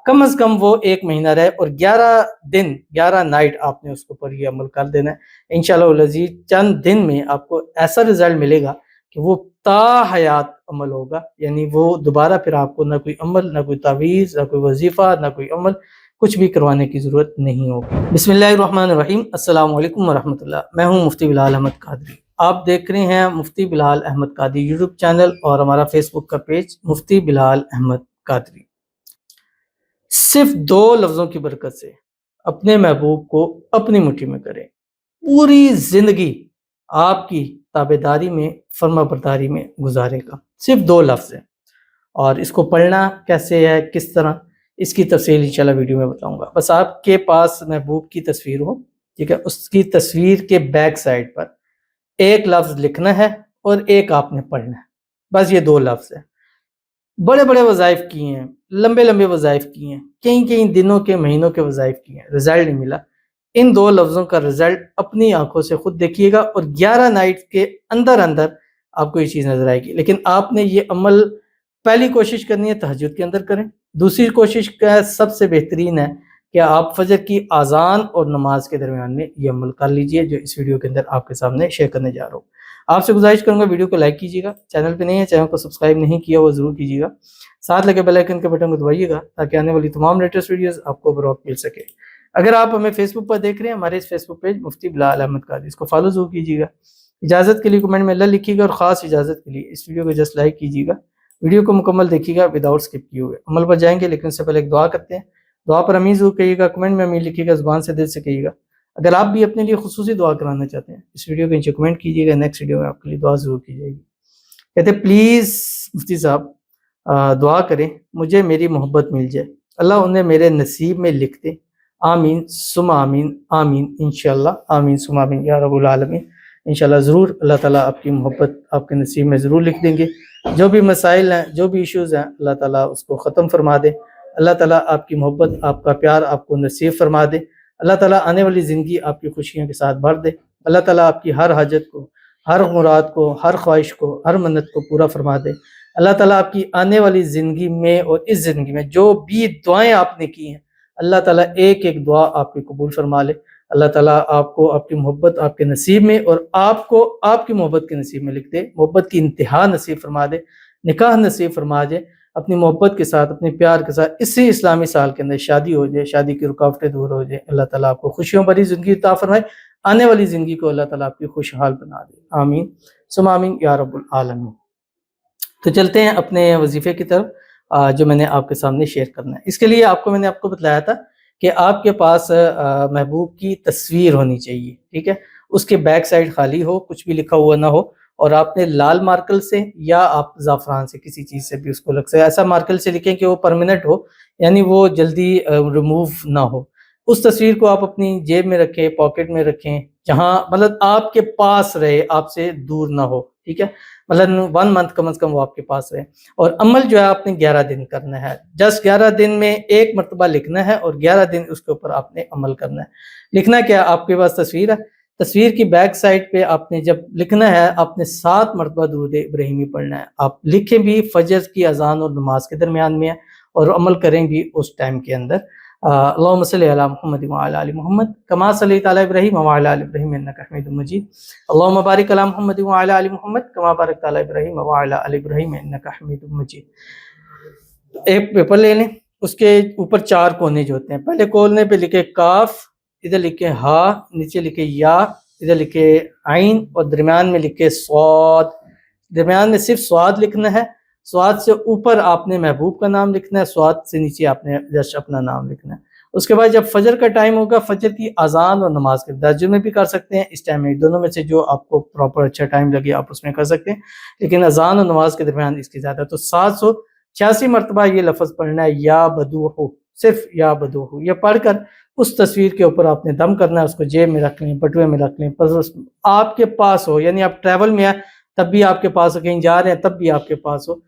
کم از کم وہ 1 مہینہ رہے اور 11 دن 11 نائٹ آپ نے اس کے اوپر یہ عمل کر دینا ہے۔ انشاءاللہ العزیز چند دن میں آپ کو ایسا رزلٹ ملے گا کہ وہ تا حیات عمل ہوگا، یعنی وہ دوبارہ پھر آپ کو نہ کوئی عمل، نہ کوئی تعویذ، نہ کوئی وظیفہ، نہ کوئی عمل، کچھ بھی کروانے کی ضرورت نہیں ہوگی۔ بسم اللہ الرحمن الرحیم۔ السلام علیکم ورحمۃ اللہ۔ میں ہوں مفتی بلال احمد قادری۔ آپ دیکھ رہے ہیں مفتی بلال احمد قادری یوٹیوب چینل اور ہمارا فیس بک کا پیج مفتی بلال احمد قادری۔ صرف 2 لفظوں کی برکت سے اپنے محبوب کو اپنی مٹھی میں کریں، پوری زندگی آپ کی تابعداری میں، فرما برداری میں گزارے گا۔ صرف 2 لفظ ہیں، اور اس کو پڑھنا کیسے ہے، کس طرح، اس کی تفصیل انشاءاللہ ویڈیو میں بتاؤں گا۔ بس آپ کے پاس محبوب کی تصویر ہو، ٹھیک ہے، اس کی تصویر کے بیک سائڈ پر ایک لفظ لکھنا ہے اور ایک آپ نے پڑھنا ہے، بس یہ 2 لفظ ہیں۔ بڑے بڑے وظائف کیے ہیں، لمبے لمبے وظائف کیے ہیں، کئی دنوں کے مہینوں کے وظائف کیے ہیں، رزلٹ نہیں ملا۔ ان 2 لفظوں کا رزلٹ اپنی آنکھوں سے خود دیکھیے گا، اور 11 نائٹ کے اندر آپ کو یہ چیز نظر آئے گی۔ لیکن آپ نے یہ عمل پہلی کوشش کرنی ہے تہجد کے اندر کریں، دوسری کوشش کا سب سے بہترین ہے کہ آپ فجر کی اذان اور نماز کے درمیان میں یہ عمل کر لیجئے، جو اس ویڈیو کے اندر آپ کے سامنے شیئر کرنے جا رہا ہوں۔ آپ سے گزارش کروں گا ویڈیو کو لائک کیجیے گا، چینل پہ نہیں ہے چینل کو سبسکرائب نہیں کیا وہ ضرور کیجیے گا، ساتھ لگے بیل آئیکن کے بٹن کو دبائیے گا تاکہ آنے والی تمام لیٹسٹ ویڈیوز آپ کو بروقت مل سکے۔ اگر آپ ہمیں فیس بک پر دیکھ رہے ہیں، ہمارے اس فیس بک پیج مفتی بلال احمد قادری، اس کو فالو ضرور کیجیے گا۔ اجازت کے لیے کمنٹ میں اللہ لکھیے گا، اور خاص اجازت کے لیے اس ویڈیو کو جسٹ لائک کیجیے گا۔ ویڈیو کو مکمل دیکھیے گا وداؤٹ اسکپ کیے ہوئے۔ عمل پر جائیں گے لیکن اس سے پہلے ایک دعا کرتے ہیں۔ دعا پر امین ضرور کہیے گا، کمنٹ میں امین لکھیے گا، زبان سے دل سے کہیے گا۔ اگر آپ بھی اپنے لیے خصوصی دعا کرانا چاہتے ہیں، اس ویڈیو کے نیچے کمنٹ کیجیے گا، نیکسٹ ویڈیو میں آپ کے لیے دعا ضرور کی جائے گی۔ کہتے ہیں پلیز مفتی صاحب دعا کریں مجھے میری محبت مل جائے، اللہ انہیں میرے نصیب میں لکھ دے، آمین ثم آمین، آمین انشاءاللہ، آمین ثم آمین یا رب العالمین۔ انشاءاللہ ضرور اللہ تعالیٰ آپ کی محبت آپ کے نصیب میں ضرور لکھ دیں گے۔ جو بھی مسائل ہیں، جو بھی ایشوز ہیں، اللہ تعالیٰ اس کو ختم فرما دے۔ اللہ تعالیٰ آپ کی محبت، آپ کا پیار آپ کو نصیب فرما دے۔ اللہ تعالیٰ آنے والی زندگی آپ کی خوشیوں کے ساتھ بھر دے۔ اللہ تعالیٰ آپ کی ہر حاجت کو، ہر مراد کو، ہر خواہش کو، ہر منت کو پورا فرما دے۔ اللہ تعالیٰ آپ کی آنے والی زندگی میں اور اس زندگی میں جو بھی دعائیں آپ نے کی ہیں، اللہ تعالیٰ ایک ایک دعا آپ کی قبول فرما لے۔ اللہ تعالیٰ آپ کو آپ کی محبت آپ کے نصیب میں، اور آپ کو آپ کی محبت کے نصیب میں لکھ دے، محبت کی انتہا نصیب فرما دے، نکاح نصیب فرما دے، اپنی محبت کے ساتھ، اپنے پیار کے ساتھ اسی اسلامی سال کے اندر شادی ہو جائے، شادی کی رکاوٹیں دور ہو جائے۔ اللہ تعالیٰ آپ کو خوشیوں بھری زندگی عطا فرمائے، آنے والی زندگی کو اللہ تعالیٰ آپ کی خوشحال بنا دے، آمین ثم آمین یا رب العالمین۔ تو چلتے ہیں اپنے وظیفے کی طرف، جو میں نے آپ کے سامنے شیئر کرنا ہے۔ اس کے لیے میں نے آپ کو بتلایا تھا کہ آپ کے پاس محبوب کی تصویر ہونی چاہیے، ٹھیک ہے، اس کے بیک سائڈ خالی ہو، کچھ بھی لکھا ہوا نہ ہو، اور آپ نے لال مارکر سے یا آپ زعفران سے کسی چیز سے بھی اس کو لگ سکے، ایسا مارکر سے لکھیں کہ وہ پرماننٹ ہو، یعنی وہ جلدی ریموو نہ ہو۔ اس تصویر کو آپ اپنی جیب میں رکھیں، پاکٹ میں رکھیں، جہاں مطلب آپ کے پاس رہے، آپ سے دور نہ ہو، ٹھیک ہے، مطلب 1 منتھ کم از کم وہ آپ کے پاس رہے۔ اور عمل جو ہے آپ نے 11 دن کرنا ہے، جسٹ 11 دن میں ایک مرتبہ لکھنا ہے، اور 11 دن اس کے اوپر آپ نے عمل کرنا ہے۔ لکھنا کیا، آپ کے پاس تصویر ہے، تصویر کی بیک سائڈ پہ آپ نے جب لکھنا ہے، آپ نے 7 مرتبہ درود ابراہیمی پڑھنا ہے۔ آپ لکھیں بھی فجر کی اذان اور نماز کے درمیان میں ہے، اور عمل کریں بھی اس ٹائم کے اندر۔ اللہم صلی علی محمد وعلی آل محمد کما صلیت علی ابراہیم وعلی آل ابراہیم انک حمید مجید، اللہم بارک علی محمد وعلی آل محمد کما بارکت علی ابراہیم وعلی آل ابراہیم انک حمید مجید۔ ایک پیپر لے لیں، اس کے اوپر 4 کونے جو ہوتے ہیں، پہلے کونے پہ لکھے کاف، ادھر لکھے ہا، نیچے لکھے یا، ادھر لکھے عین، اور درمیان میں لکھے صاد۔ درمیان میں صرف صاد لکھنا ہے، صاد سے اوپر آپ نے محبوب کا نام لکھنا ہے، صاد سے نیچے آپ نے جسٹ اپنا نام لکھنا ہے۔ اس کے بعد جب فجر کا ٹائم ہوگا، فجر کی اذان اور نماز کے تہجد میں بھی کر سکتے ہیں، اس ٹائم میں دونوں میں سے جو آپ کو پراپر اچھا ٹائم لگے آپ اس میں کر سکتے ہیں، لیکن اذان اور نماز کے درمیان اس کی زیادہ، تو 786 مرتبہ یہ لفظ پڑھنا ہے، یا بدوح، صرف یا بدوح، یہ پڑھ کر اس تصویر کے اوپر آپ نے دم کرنا ہے، اس کو جیب میں رکھ لیں، بٹوے میں رکھ لیں، آپ کے پاس ہو، یعنی آپ ٹریول میں ہیں تب بھی آپ کے پاس ہو، کہیں جا رہے ہیں تب بھی آپ کے پاس ہو،